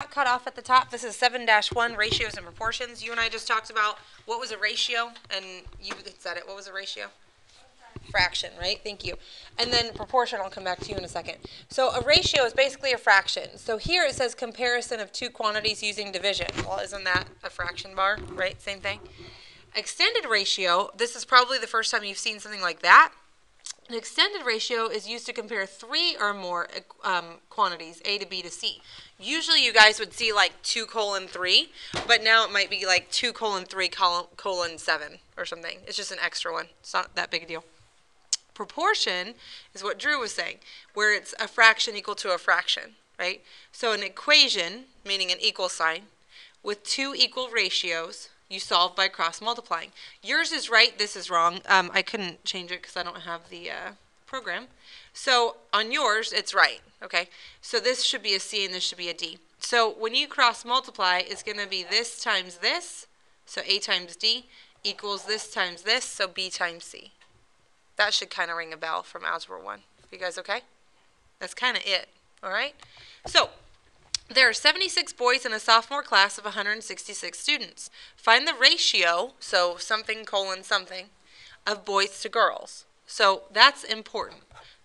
cut off at the top. This is 7-1, ratios and proportions. You and I just talked about what was a ratio, and you said it. What was a ratio? Fraction, right? Thank you. And then proportion, I'll come back to you in a second. So a ratio is basically a fraction. So here it says comparison of two quantities using division. Well, isn't that a fraction bar, right? Same thing. Extended ratio, this is probably the first time you've seen something like that. An extended ratio is used to compare three or more quantities, A to B to C. Usually you guys would see like 2:3, but now it might be like 2:3:7 or something. It's just an extra one. It's not that big a deal. Proportion is what Drew was saying, where it's a fraction equal to a fraction, right? So an equation, meaning an equal sign, with two equal ratios, you solve by cross multiplying. Yours is right, this is wrong. I couldn't change it because I don't have the program. So on yours, it's right, okay? So this should be a C and this should be a D. So when you cross multiply, it's going to be this times this, so A times D, equals this times this, so B times C. That should kind of ring a bell from Algebra 1. You guys okay? That's kind of it, all right? So there are 76 boys in a sophomore class of 166 students. Find the ratio, so something colon something, of boys to girls. So that's important.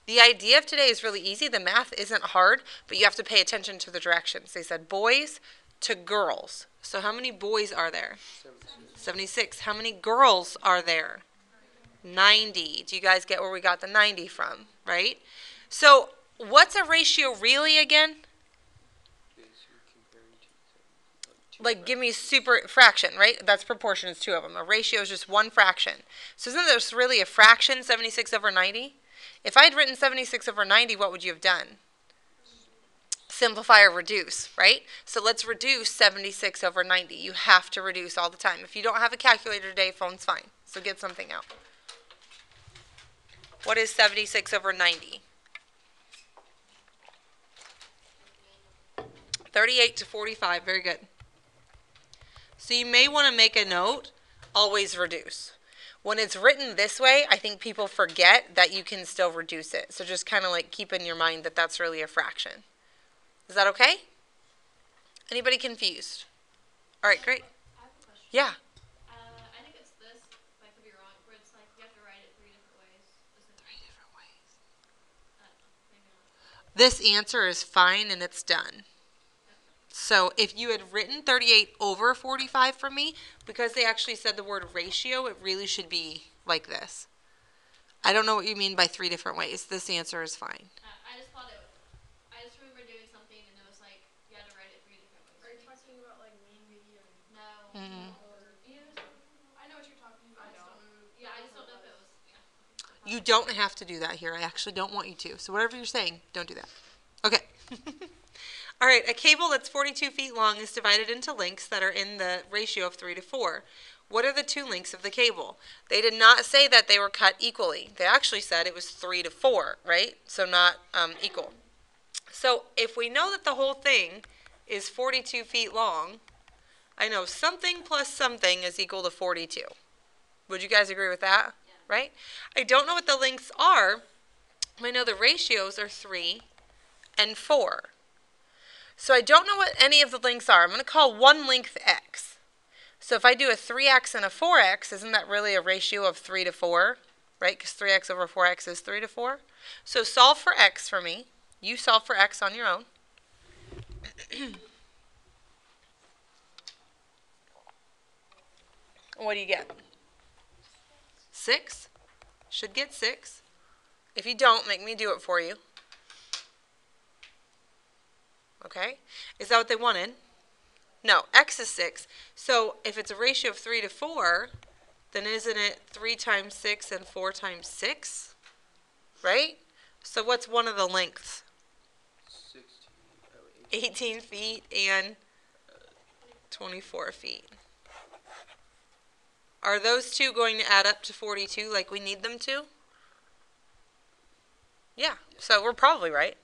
The idea of today is really easy. The math isn't hard, but you have to pay attention to the directions. They said boys to girls. So how many boys are there? 76. How many girls are there? 90. Do you guys get where we got the 90 from, right? So what's a ratio really again? Like, give me a super fraction, right? That's proportion, it's two of them. A ratio is just one fraction. So isn't this really a fraction, 76 over 90? If I had written 76 over 90, what would you have done? Simplify or reduce, right? So let's reduce 76 over 90. You have to reduce all the time. If you don't have a calculator today, phone's fine. So get something out. What is 76 over 90? 38 to 45. Very good. So you may want to make a note, always reduce. When it's written this way, I think people forget that you can still reduce it. So just kind of like keep in your mind that that's really a fraction. Is that okay? Anybody confused? All right, great. I have a question. Yeah. I think it's this, but I could be wrong, where it's like you have to write it three different ways. Three different ways. Maybe not. This answer is fine and it's done. So if you had written 38 over 45 for me, because they actually said the word ratio, it really should be like this. I don't know what you mean by three different ways. This answer is fine. I just thought I just remember doing something and it was like you had to write it three different ways. Are you talking about like mean, median? No. I know what you're talking about. I just don't know if it was. You don't have to do that here. I actually don't want you to. So whatever you're saying, don't do that. Okay. All right, a cable that's 42 feet long is divided into links that are in the ratio of 3 to 4. What are the two links of the cable? They did not say that they were cut equally. They actually said it was 3 to 4, right? So not equal. So if we know that the whole thing is 42 feet long, I know something plus something is equal to 42. Would you guys agree with that? Yeah. Right? I don't know what the lengths are. I know the ratios are 3 and 4. So I don't know what any of the lengths are. I'm going to call one length x. So if I do a 3x and a 4x, isn't that really a ratio of 3 to 4? Right? Because 3x over 4x is 3 to 4. So solve for x for me. You solve for x on your own. What do you get? 6? Should get 6. If you don't, make me do it for you. Okay? Is that what they wanted? No, x is 6. So if it's a ratio of 3 to 4, then isn't it 3 times 6 and 4 times 6? Right? So what's one of the lengths? 18 feet and 24 feet. Are those two going to add up to 42 like we need them to? Yeah, so we're probably right?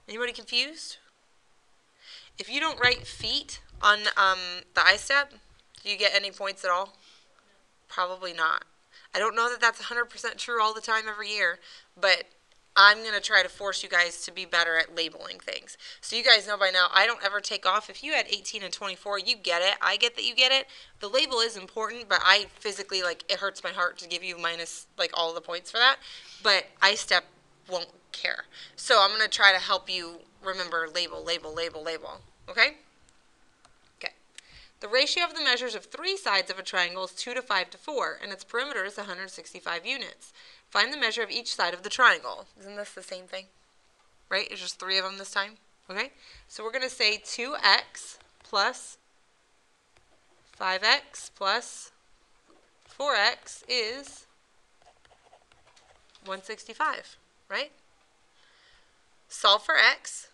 Anybody confused? If you don't write feet on the I-step, do you get any points at all? Probably not. I don't know that that's 100% true all the time every year, but I'm going to try to force you guys to be better at labeling things. So you guys know by now, I don't ever take off. If you had 18 and 24, you get it. I get that you get it. The label is important, but I physically, like, it hurts my heart to give you minus, like, all the points for that. But I-STEP won't care. So I'm going to try to help you remember label, label, label, label. Okay? Okay. The ratio of the measures of three sides of a triangle is 2 to 5 to 4, and its perimeter is 165 units. Find the measure of each side of the triangle. Isn't this the same thing? Right? It's just 3 of them this time. Okay? So we're going to say 2x plus 5x plus 4x is 165, right? Solve for x.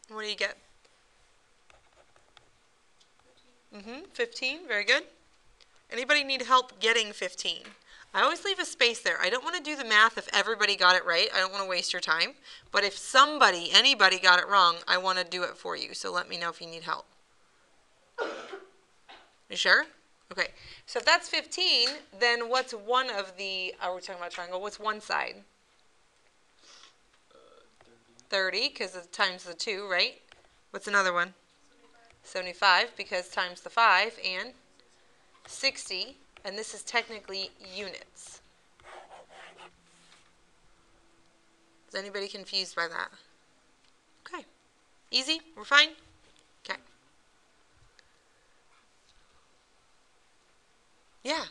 What do you get? 15, very good. Anybody need help getting 15? I always leave a space there. I don't want to do the math if everybody got it right. I don't want to waste your time. But if anybody got it wrong, I want to do it for you. So let me know if you need help. You sure? Okay. So if that's 15, then what's one of the, are we talking about triangle? What's one side? 30, because it times the 2, right? What's another one? 75, because times the 5, and 60, and this is technically units. Is anybody confused by that? Okay. Easy? We're fine? Okay. Yeah.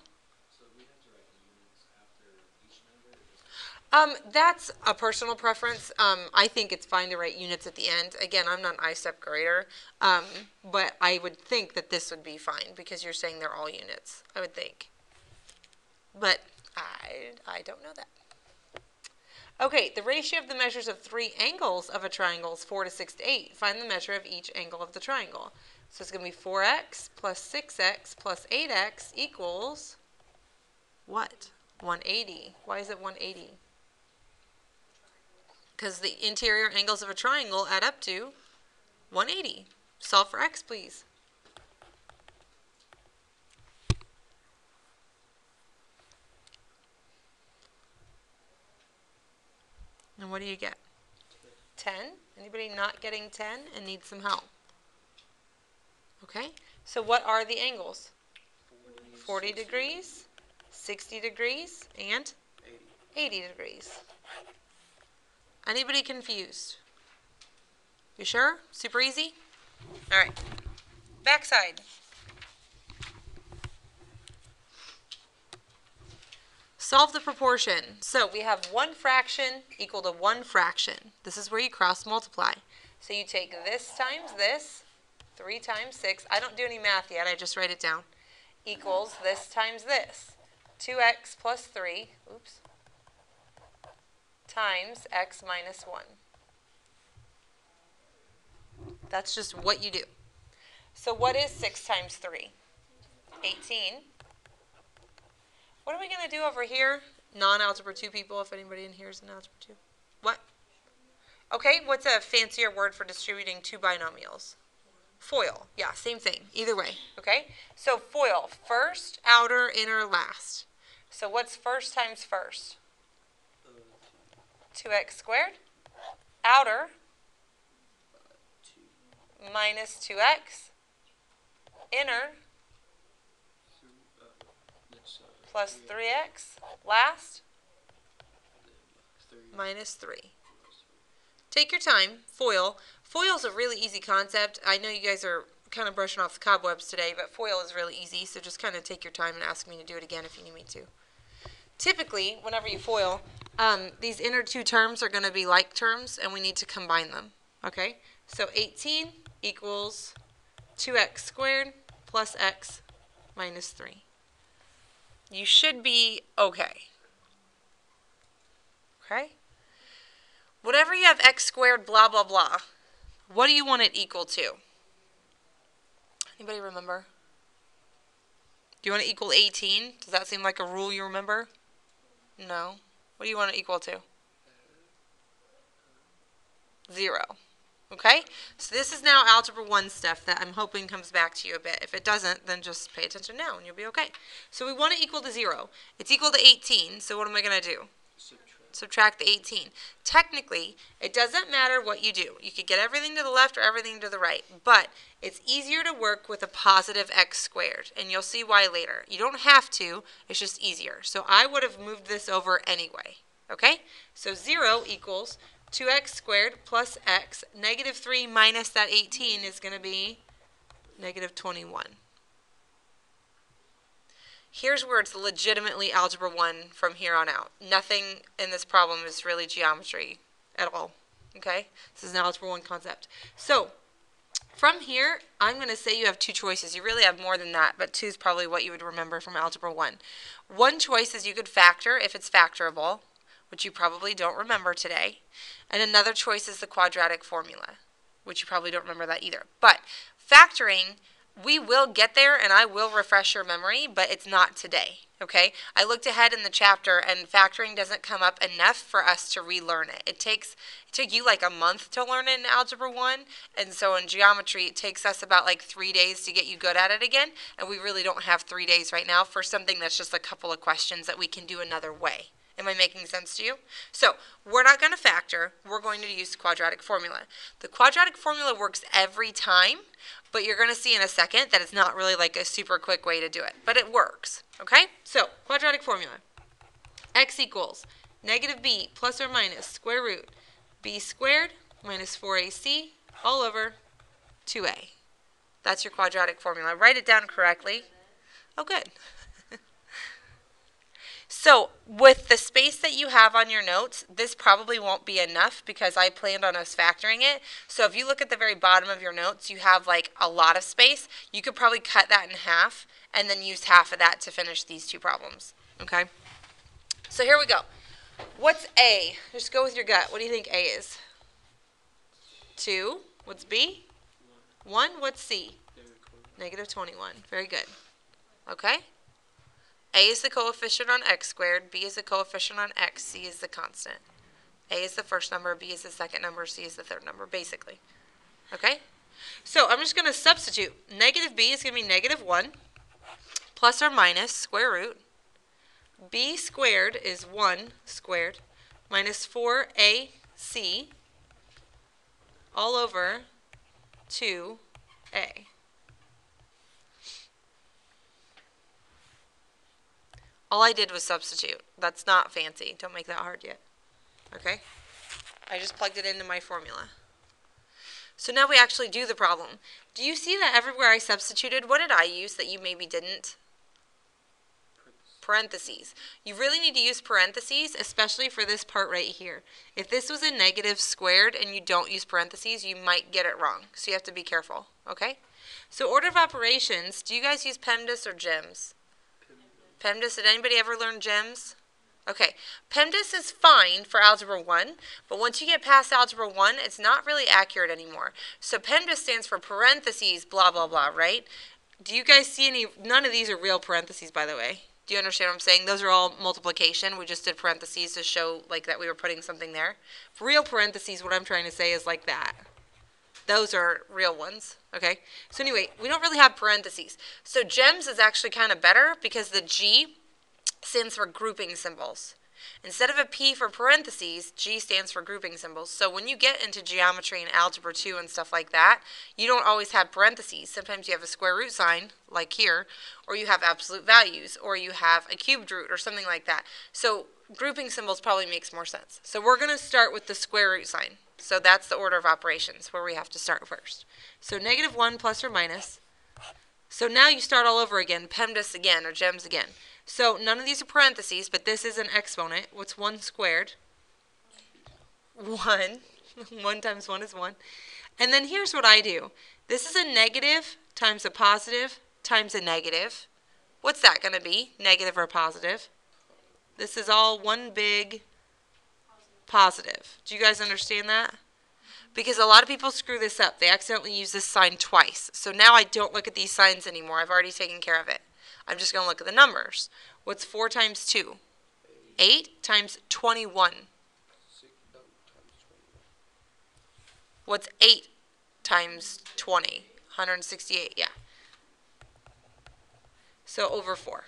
So we have to write the units after each number? That's a personal preference. I think it's fine to write units at the end. Again, I'm not an I-STEP grader, but I would think that this would be fine because you're saying they're all units, I would think. But I don't know that. Okay, the ratio of the measures of 3 angles of a triangle is 4 to 6 to 8. Find the measure of each angle of the triangle. So it's going to be 4x plus 6x plus 8x equals what? 180. Why is it 180? Because the interior angles of a triangle add up to 180. Solve for x, please. And what do you get? 10. Anybody not getting 10 and needs some help? Okay. So what are the angles? 40 degrees, 60 degrees, and 80 degrees. Anybody confused? You sure? Super easy? All right. Backside. Solve the proportion. So we have 1 fraction equal to 1 fraction. This is where you cross multiply. So you take this times this, 3 times 6. I don't do any math yet. I just write it down. Equals this times this. 2x plus 3. Oops. Times x minus 1. That's just what you do. So what is 6 times 3? 18. What are we going to do over here? Non-algebra 2 people, if anybody in here is in algebra 2. What? Okay, what's a fancier word for distributing 2 binomials? FOIL. Yeah, same thing. Either way. Okay? So FOIL. First, outer, inner, last. So what's first times first? 2x squared. Outer minus 2x. Inner plus 3x. Last minus 3. Take your time. FOIL. FOIL is a really easy concept. I know you guys are kind of brushing off the cobwebs today, but FOIL is really easy, so just kind of take your time and ask me to do it again if you need me to. Typically, whenever you FOIL, these inner 2 terms are going to be like terms, and we need to combine them. Okay? So 18 equals 2x squared plus x minus 3. You should be okay. Okay? Whatever you have x squared, blah, blah, blah, what do you want it equal to? Anybody remember? Do you want it equal 18? Does that seem like a rule you remember? No. What do you want it equal to? 0. Okay? So this is now Algebra 1 stuff that I'm hoping comes back to you a bit. If it doesn't, then just pay attention now and you'll be okay. So we want it equal to 0. It's equal to 18, so what am I going to do? Subtract the 18. Technically, it doesn't matter what you do. You could get everything to the left or everything to the right, but it's easier to work with a positive x squared, and you'll see why later. You don't have to, it's just easier. So I would have moved this over anyway, okay? So 0 equals 2x squared plus x. Negative 3 minus that 18 is going to be negative 21. Here's where it's legitimately Algebra 1 from here on out. Nothing in this problem is really geometry at all, okay? This is an Algebra 1 concept. So, from here, I'm going to say you have two choices. You really have more than that, but 2 is probably what you would remember from Algebra 1. One choice is you could factor if it's factorable, which you probably don't remember today. And another choice is the quadratic formula, which you probably don't remember that either. But factoring, we will get there, and I will refresh your memory, but it's not today, okay? I looked ahead in the chapter, and factoring doesn't come up enough for us to relearn it. It took you like a month to learn it in Algebra 1, and so in geometry, it takes us about like 3 days to get you good at it again, and we really don't have 3 days right now for something that's just a couple of questions that we can do another way. Am I making sense to you? So, we're not going to factor. We're going to use the quadratic formula. The quadratic formula works every time, but you're going to see in a second that it's not really like a super quick way to do it, but it works, okay? So, quadratic formula. X equals negative b plus or minus square root b squared minus 4ac all over 2a. That's your quadratic formula. Write it down correctly. Oh, good. So, with the space that you have on your notes, this probably won't be enough because I planned on us factoring it. So, if you look at the very bottom of your notes, you have like a lot of space. You could probably cut that in half and then use half of that to finish these two problems. Okay? So, here we go. What's A? Just go with your gut. What do you think A is? 2. What's B? 1. What's C? Negative 21. Very good. Okay? A is the coefficient on x squared, B is the coefficient on x, C is the constant. A is the first number, B is the second number, C is the third number, basically. Okay? So I'm just going to substitute. Negative B is going to be negative 1 plus or minus square root. B squared is 1 squared minus 4AC all over 2A. All I did was substitute. That's not fancy. Don't make that hard yet. Okay? I just plugged it into my formula. So now we actually do the problem. Do you see that everywhere I substituted, what did I use that you maybe didn't? Parentheses. You really need to use parentheses, especially for this part right here. If this was a negative squared and you don't use parentheses, you might get it wrong. So you have to be careful. Okay? So order of operations, do you guys use PEMDAS or GEMS? PEMDAS, did anybody ever learn GEMS? Okay, PEMDAS is fine for Algebra 1, but once you get past Algebra 1, it's not really accurate anymore. So PEMDAS stands for parentheses, blah, blah, blah, right? Do you guys see any, none of these are real parentheses, by the way. Do you understand what I'm saying? Those are all multiplication. We just did parentheses to show like that we were putting something there. Real parentheses, what I'm trying to say is like that. Those are real ones, okay? So anyway, we don't really have parentheses. So GEMS is actually kind of better because the G stands for grouping symbols. Instead of a P for parentheses, G stands for grouping symbols. So when you get into geometry and algebra 2 and stuff like that, you don't always have parentheses. Sometimes you have a square root sign, like here, or you have absolute values, or you have a cubed root or something like that. So grouping symbols probably makes more sense. So we're going to start with the square root sign. So that's the order of operations where we have to start first. So negative 1 plus or minus. So now you start all over again, PEMDAS again, or GEMS again. So none of these are parentheses, but this is an exponent. What's 1 squared? 1. 1 times 1 is 1. And then here's what I do. This is a negative times a positive times a negative. What's that going to be? Negative or positive? This is all one big positive. Do you guys understand that? Because a lot of people screw this up. They accidentally use this sign twice. So now I don't look at these signs anymore. I've already taken care of it. I'm just going to look at the numbers. What's 4 times 2? 8 times 21. What's 8 times 20? 168, yeah. So over 4.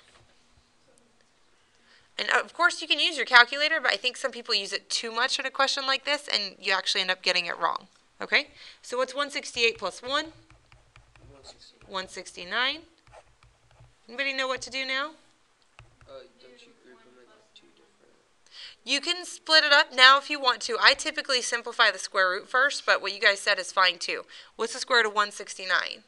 And of course you can use your calculator, but I think some people use it too much in a question like this, and you actually end up getting it wrong. Okay? So what's 168 plus 1? 169. Anybody know what to do now? Don't you group them in like 2 different? You can split it up now if you want to. I typically simplify the square root first, but what you guys said is fine too. What's the square root of 169?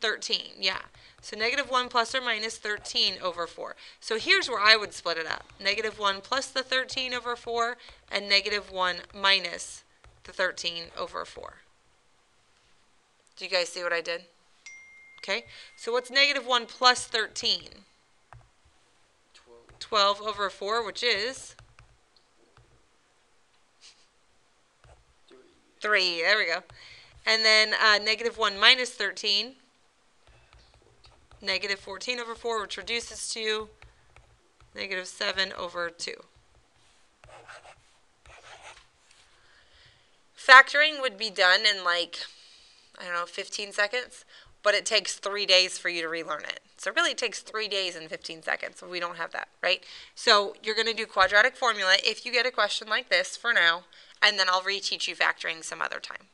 13, yeah. So negative 1 plus or minus 13 over 4. So here's where I would split it up. Negative 1 plus the 13 over 4, and negative 1 minus the 13 over 4. Do you guys see what I did? Okay, so what's negative 1 plus 13? 12 over 4, which is 3. There we go. And then negative 1 minus 13, negative 14 over 4, which reduces to negative 7 over 2. Factoring would be done in like, I don't know, 15 seconds, but it takes 3 days for you to relearn it. So really it takes 3 days and 15 seconds. So we don't have that, right? So you're going to do quadratic formula if you get a question like this for now, and then I'll reteach you factoring some other time.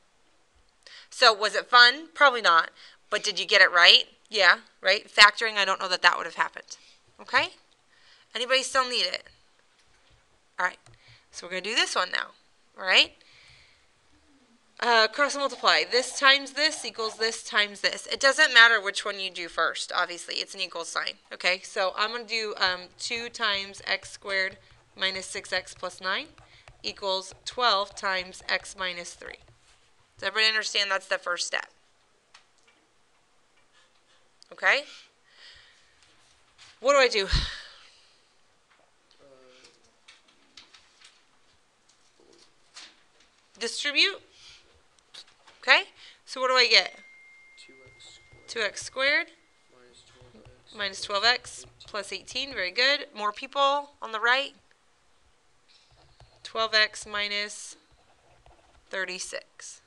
So was it fun? Probably not. But did you get it right? Yeah, right? Factoring, I don't know that that would have happened. Okay? Anybody still need it? All right. So we're going to do this one now. All right? Cross and multiply. This times this equals this times this. It doesn't matter which one you do first, obviously. It's an equal sign. Okay? So I'm going to do 2 times x squared minus 6x plus 9 equals 12 times x minus 3. Does everybody understand that's the first step? Okay? What do I do? Distribute? Okay? So what do I get? 2x squared minus 12x plus 18. Very good. More people on the right. 12x minus 36.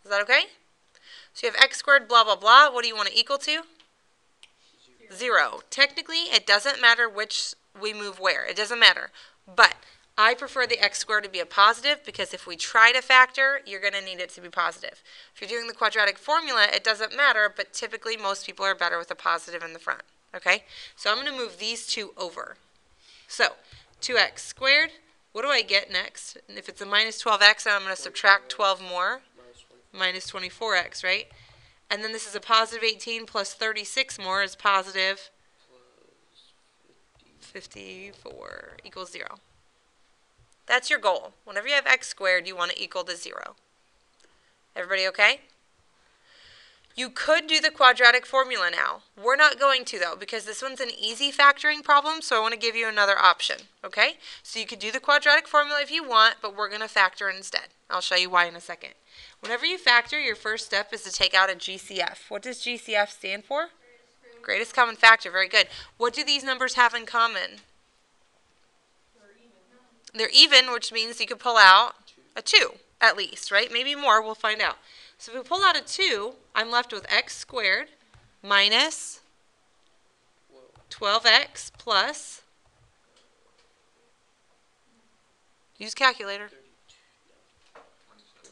Is that okay? So you have x squared, blah, blah, blah. What do you want to equal to? 0. Technically, it doesn't matter which we move where. It doesn't matter. But I prefer the x squared to be a positive because if we try to factor, you're going to need it to be positive. If you're doing the quadratic formula, it doesn't matter, but typically most people are better with a positive in the front. Okay? So I'm going to move these two over. So 2x squared. What do I get next? And if it's a minus 12x, then I'm going to subtract 12 more. Minus 24x, right? And then this is a positive 18 plus 36 more is positive 54 equals 0. That's your goal. Whenever you have x squared, you want to equal to 0. Everybody okay? You could do the quadratic formula now. We're not going to, though, because this one's an easy factoring problem, so I want to give you another option, okay? So you could do the quadratic formula if you want, but we're going to factor instead. I'll show you why in a second. Whenever you factor, your first step is to take out a GCF. What does GCF stand for? Greatest common factor. Very good. What do these numbers have in common? They're even, which means you could pull out a 2, at least, right? Maybe more. We'll find out. So if we pull out a 2, I'm left with x squared minus 12x plus, use calculator,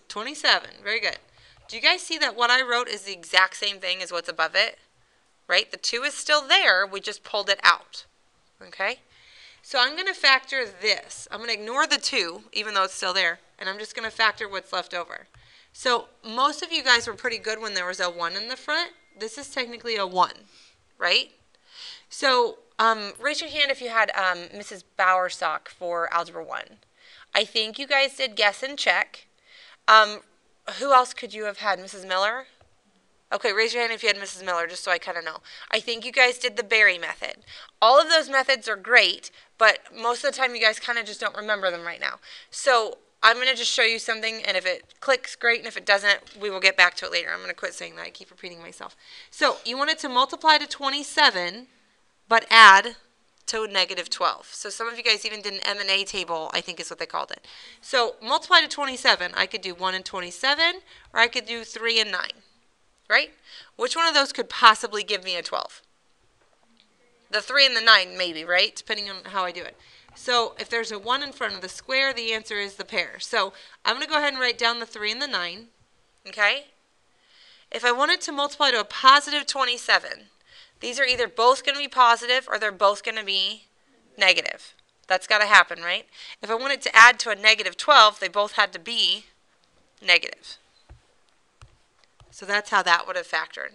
27. Very good. Do you guys see that what I wrote is the exact same thing as what's above it? Right? The 2 is still there. We just pulled it out. Okay? So I'm going to factor this. I'm going to ignore the 2, even though it's still there, and I'm just going to factor what's left over. So most of you guys were pretty good when there was a 1 in the front. This is technically a 1, right? So raise your hand if you had Mrs. Bowersock for Algebra 1. I think you guys did guess and check. Who else could you have had? Mrs. Miller? Okay, raise your hand if you had Mrs. Miller, just so I kind of know. I think you guys did the Berry method. All of those methods are great, but most of the time you guys kind of just don't remember them right now. So I'm going to just show you something, and if it clicks, great, and if it doesn't, we will get back to it later. I'm going to quit saying that. I keep repeating myself. So you want it to multiply to 27, but add to negative 12. So some of you guys even did an M&A table, I think is what they called it. So multiply to 27, I could do 1 and 27, or I could do 3 and 9, right? Which one of those could possibly give me a 12? The 3 and the 9, maybe, right? Depending on how I do it. So if there's a 1 in front of the square, the answer is the pair. So I'm going to go ahead and write down the 3 and the 9, okay? If I wanted to multiply to a positive 27, these are either both going to be positive or they're both going to be negative. That's got to happen, right? If I wanted to add to a negative 12, they both had to be negative. So that's how that would have factored.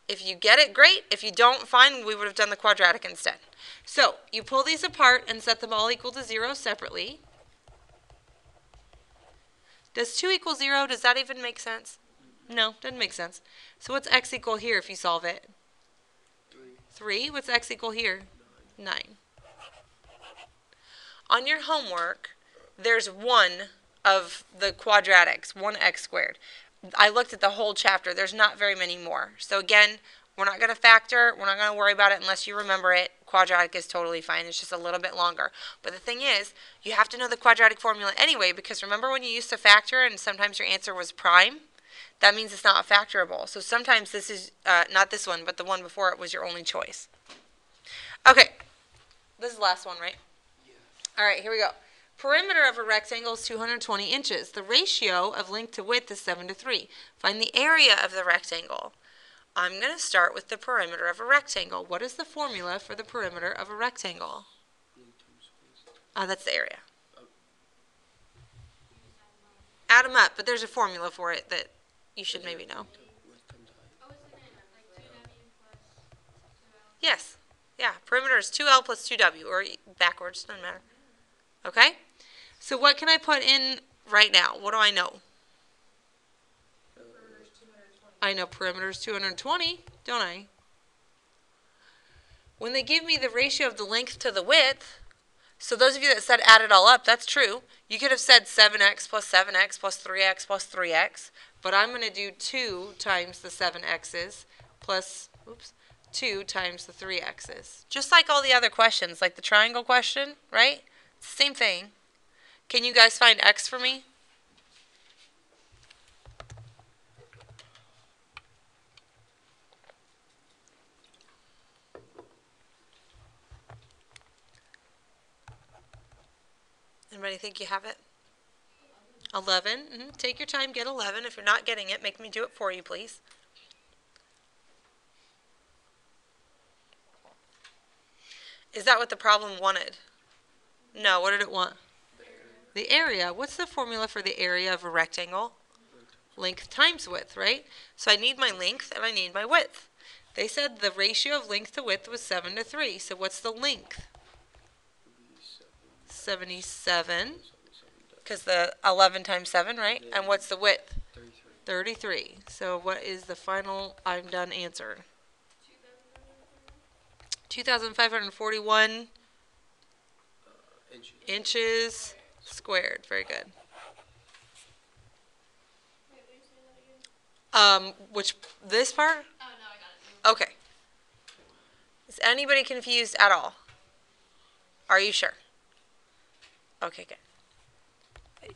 If you get it, great. If you don't, fine. We would have done the quadratic instead. So you pull these apart and set them all equal to 0 separately. Does 2 equal 0? Does that even make sense? No, doesn't make sense. So what's x equal here if you solve it? 3. What's x equal here? 9. On your homework, there's one of the quadratics, 1x squared. I looked at the whole chapter. There's not very many more. So again, we're not going to factor. We're not going to worry about it unless you remember it. Quadratic is totally fine. It's just a little bit longer. But the thing is, you have to know the quadratic formula anyway, because remember when you used to factor and sometimes your answer was prime? That means it's not factorable. So sometimes this is, not this one, but the one before it was your only choice. Okay. This is the last one, right? Yeah. All right, here we go. Perimeter of a rectangle is 220 inches. The ratio of length to width is 7 to 3. Find the area of the rectangle. I'm going to start with the perimeter of a rectangle. What is the formula for the perimeter of a rectangle? That's the area. Add them up, but there's a formula for it that you should maybe know. I was thinking like 2W plus 2L. Yes. Yeah, perimeter is 2L plus 2W, or backwards, doesn't matter. Okay? So what can I put in right now? What do I know? I know perimeter is 220, don't I? When they give me the ratio of the length to the width, so those of you that said add it all up, that's true. You could have said 7x plus 7x plus 3x plus 3x, but I'm going to do 2 times the 7x's plus, 2 times the 3x's. Just like all the other questions, like the triangle question, right? It's the same thing. Can you guys find x for me? Anybody think you have it? 11. Take your time, get 11. If you're not getting it, make me do it for you, please. Is that what the problem wanted? No, what did it want? The area. What's the formula for the area of a rectangle? Length times width, right? So I need my length and I need my width. They said the ratio of length to width was 7 to 3. So what's the length? 77. Because the 11 times 7, right? And what's the width? 33. So what is the final I'm done answer? 2,541 inches squared. Very good. Wait, will you say that again? This part? Oh, no, I got it. Okay. Is anybody confused at all? Are you sure? Okay, good.